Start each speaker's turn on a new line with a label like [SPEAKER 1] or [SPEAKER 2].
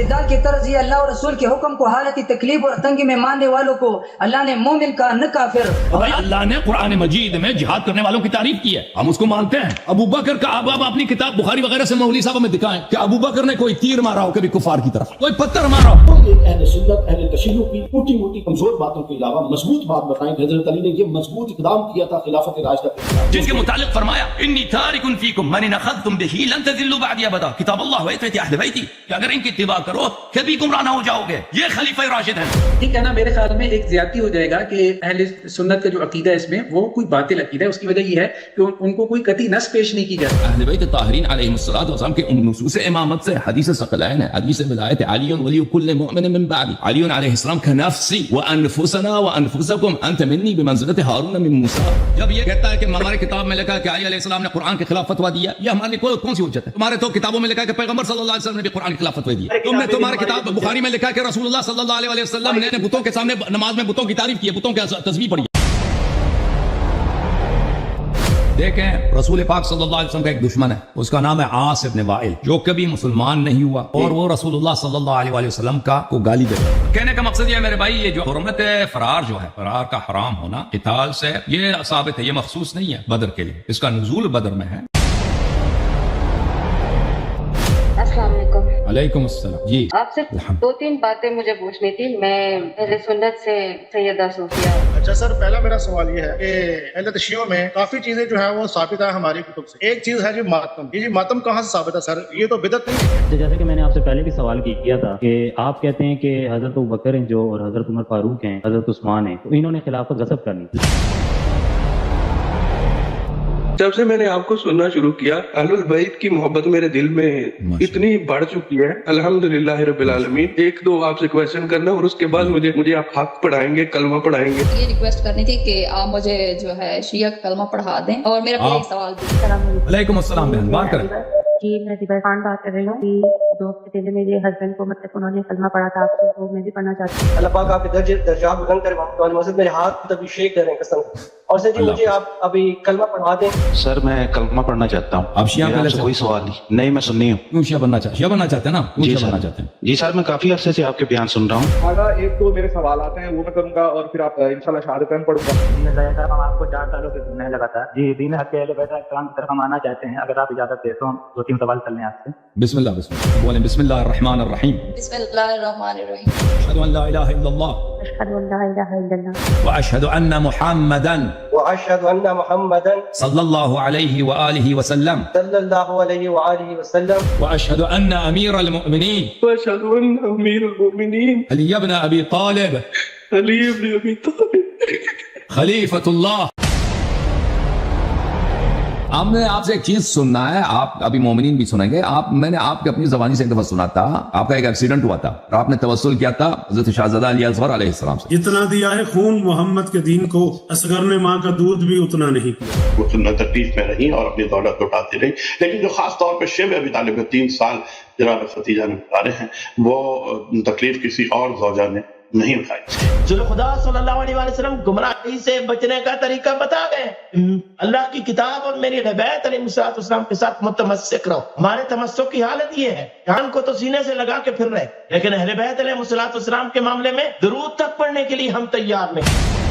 [SPEAKER 1] استدلال کی طرز یہ اللہ اور رسول کے حکم کو حالت تکلیف اور تنگی میں ماننے والوں کو اللہ نے مومن کا نہ کافر.
[SPEAKER 2] اللہ نے قرآن مجید میں جہاد کرنے والوں کی تعریف کی ہے, ہم اس کو مانتے ہیں. ابو بکر کا اب اپنی کتاب بخاری وغیرہ سے مولوی صاحب میں دکھائیں کہ ابو بکر نے کوئی تیر مارا ہو کبھی کفار کی طرف, کوئی پتھر مارا ہو.
[SPEAKER 3] اہل سنت اہل تشیع کی موٹی موٹی کمزور باتوں کے علاوہ مضبوط بات بتائیں کہ حضرت علی نے یہ مضبوط اقدام کیا تھا خلافت راشدہ کے,
[SPEAKER 2] جس کے متعلق فرمایا انی تارک فیکم من اخذتم به لن تذلوا بعدی ابدا, کتاب اللہ و عترت اہل بیتی, کہ اگر ان کی اتباع کرو کبھی گمراہ نہ ہو جاؤ گے. یہ خلیفہ راشد ہیں.
[SPEAKER 4] ٹھیک ہے نا, میرے خیال میں ایک زیادتی ہو جائے گا کہ اہل سنت کا جو عقیدہ ہے اس میں وہ کوئی باطل عقیدہ ہے. اس کی وجہ یہ ہے کہ ان کو کوئی قطعی نص پیش نہیں کی جاتی.
[SPEAKER 2] اہل بیت طاہرین علیہم الصلوۃ والسلام کے نصوص امامت سے حدیث ثقلین ہے, حدیث ولایت علی ولی کل مؤمن من بعد, علی علیہ السلام کا نفسی وانفسنا وانفسکم انت منی بمنزلۃ ہارون من موسی. جب یہ کہتا ہے کہ ہمارے کتاب میں لکھا کہ علی علیہ السلام نے قرآن کے خلاف فتویٰ دیا, یہ ہمارے لیے کون سی حجت ہے؟ تمہارے تو کتابوں میں لکھا ہے کہ پیغمبر صلی اللہ علیہ وسلم نے بھی قرآن کے خلاف فتویٰ دیا. تم نے تمہاری کتاب بخاری میں لکھا ہے کہ رسول اللہ صلی اللہ علیہ وسلم نے بتوں کے سامنے نماز میں بتوں کی تعریف کی ہے, بتوں کی تسبیح پڑھی. دیکھیں رسول پاک صلی اللہ علیہ وسلم کا ایک دشمن ہے, اس کا نام ہے عاص ابن وائل, جو کبھی مسلمان نہیں ہوا اور وہ رسول اللہ صلی اللہ علیہ وسلم کا کو گالی دیتا ہے. کہنے کا مقصد یہ ہے میرے بھائی, یہ جو حرمت فرار جو ہے, فرار کا حرام ہونا قتال سے, یہ ثابت ہے, یہ مخصوص نہیں ہے بدر کے لیے, اس کا نزول بدر میں ہے.
[SPEAKER 5] السلام علیکم.
[SPEAKER 2] علیکم السلام. جی
[SPEAKER 5] آپ سے 2-3 باتیں مجھے پوچھنی تھی. میں اہل سنت سے سیدہ صوفیہ.
[SPEAKER 6] اچھا سر, پہلا میرا سوال یہ ہے کہ اہل تشیع میں کافی چیزیں جو ہیں وہ ثابت ہے ہماری کتب سے. ایک چیز ہے جی ماتم. یہ جی ماتم کہاں سے ثابت ہے سر؟ یہ تو بدعت نہیں ہے.
[SPEAKER 7] جیسے کہ میں نے آپ سے پہلے بھی سوال کیا تھا کہ آپ کہتے ہیں کہ حضرت ابوبکر ہیں جو اور حضرت عمر فاروق ہیں, حضرت عثمان ہیں, تو انہوں نے خلافت غصب کرنی تھی.
[SPEAKER 8] جب سے میں نے آپ کو سننا شروع کیا, اہل البیت کی محبت میرے دل میں اتنی بڑھ چکی ہے, الحمدللہ رب العالمین. 1-2 آپ سے کویشچن کرنا اور اس کے بعد مجھے آپ حق پڑھائیں گے, کلمہ پڑھائیں گے.
[SPEAKER 9] یہ ریکویسٹ کرنی تھی کہ آپ مجھے جو ہے شیعہ کا کلمہ پڑھا دیں. اور میرا کوئی سوال تھی.
[SPEAKER 2] علیکم السلام بہن, بات کریں.
[SPEAKER 5] جی میں زبیر خان بات کر رہی ہوں. کہ دوست کے دل میں میرے ہسبینڈ کو مطلب انہوں نے کلمہ پڑھا تھا آپ سے, تو میں بھی پڑھنا چاہتی ہوں.
[SPEAKER 3] اللہ پاک آپ کے درجات بلند کرے. وہاں مسجد میرے ہاتھ تبھی شیک کر رہے ہیں قسم. اور سر جی مجھے آپ ابھی کلمہ پڑھا دیں.
[SPEAKER 10] سر میں کلمہ پڑھنا چاہتا ہوں.
[SPEAKER 2] آپ شیعہ پہلے سے
[SPEAKER 10] کوئی سوال نہیں, میں سننی ہوں.
[SPEAKER 2] کیوں شیعہ بننا چاہتے ہیں؟ شیعہ بننا چاہتے ہیں نا,
[SPEAKER 10] جی
[SPEAKER 2] شیعہ بننا چاہتے ہیں.
[SPEAKER 10] جی سر, میں کافی عرصے سے آپ کے بیان سن رہا ہوں.
[SPEAKER 6] آگا 1-2 میرے سوالات ہیں وہ میں کروں گا اور پھر آپ انشاءاللہ شہادتین پڑھوں گا.
[SPEAKER 7] ہم آپ کو 4 سالوں سے سننے لگا تھا. جی دین حق اہل بیت اکرام کی طرف ہم آنا چاہتے ہیں, اگر آپ اجازت دیں تو ہم 2-3 سوال کر لیں آپ سے.
[SPEAKER 2] بسم اللہ, بسم اللہ بولیں. بسم اللہ الرحمن الرحیم.
[SPEAKER 9] بسم اللہ الرحمن الرحیم.
[SPEAKER 2] اشهد ان لا اله الا الله
[SPEAKER 5] اشهد ان لا الہ الا اللہ
[SPEAKER 2] واشهد ان محمدا
[SPEAKER 3] واشهد ان محمدا
[SPEAKER 2] صلی اللہ علیہ وآلہ وسلم
[SPEAKER 3] صلی اللہ علیہ وآلہ وسلم
[SPEAKER 2] واشهد ان امیر المؤمنین
[SPEAKER 8] واشهد ان امیر المؤمنین
[SPEAKER 2] علی ابن ابی طالب
[SPEAKER 8] علی ابن ابی طالب
[SPEAKER 2] خلیفۃ اللہ. ہم نے آپ سے ایک چیز سننا ہے, آپ ابھی مومنین بھی سنیں گے. میں نے آپ کے اپنی زبانی سے ایک دفعہ سنا تھا, آپ کا ایک ایکسیڈنٹ ہوا تھا اور آپ نے توسل کیا تھا حضرت شاہزادہ علی اصغر علیہ السلام سے.
[SPEAKER 11] جتنا دیا ہے خون محمد کے دین کو, اصغر نے ماں کا دودھ بھی اتنا نہیں پیا.
[SPEAKER 12] وہ سنت تکلیف میں رہی اور اپنی دولت لوٹاتی رہی, لیکن جو خاص طور پہ شیب ابی طالب 3 سال جناب ختیجہ میں گزارے ہیں, وہ تکلیف کسی اور زوجہ نے نہیں اٹھائی.
[SPEAKER 13] جو خدا صلی اللہ علیہ وسلم گمراہی سے بچنے کا طریقہ بتا گئے. اللہ کی کتاب اور میری بیت علیہ السلام کے ساتھ متمسک رہو. ہمارے تمسک کی حالت یہ ہے, جان کو تو سینے سے لگا کے پھر رہے, لیکن اہل بیت علیہ السلام کے معاملے میں درود تک پڑھنے کے لیے ہم تیار نہیں.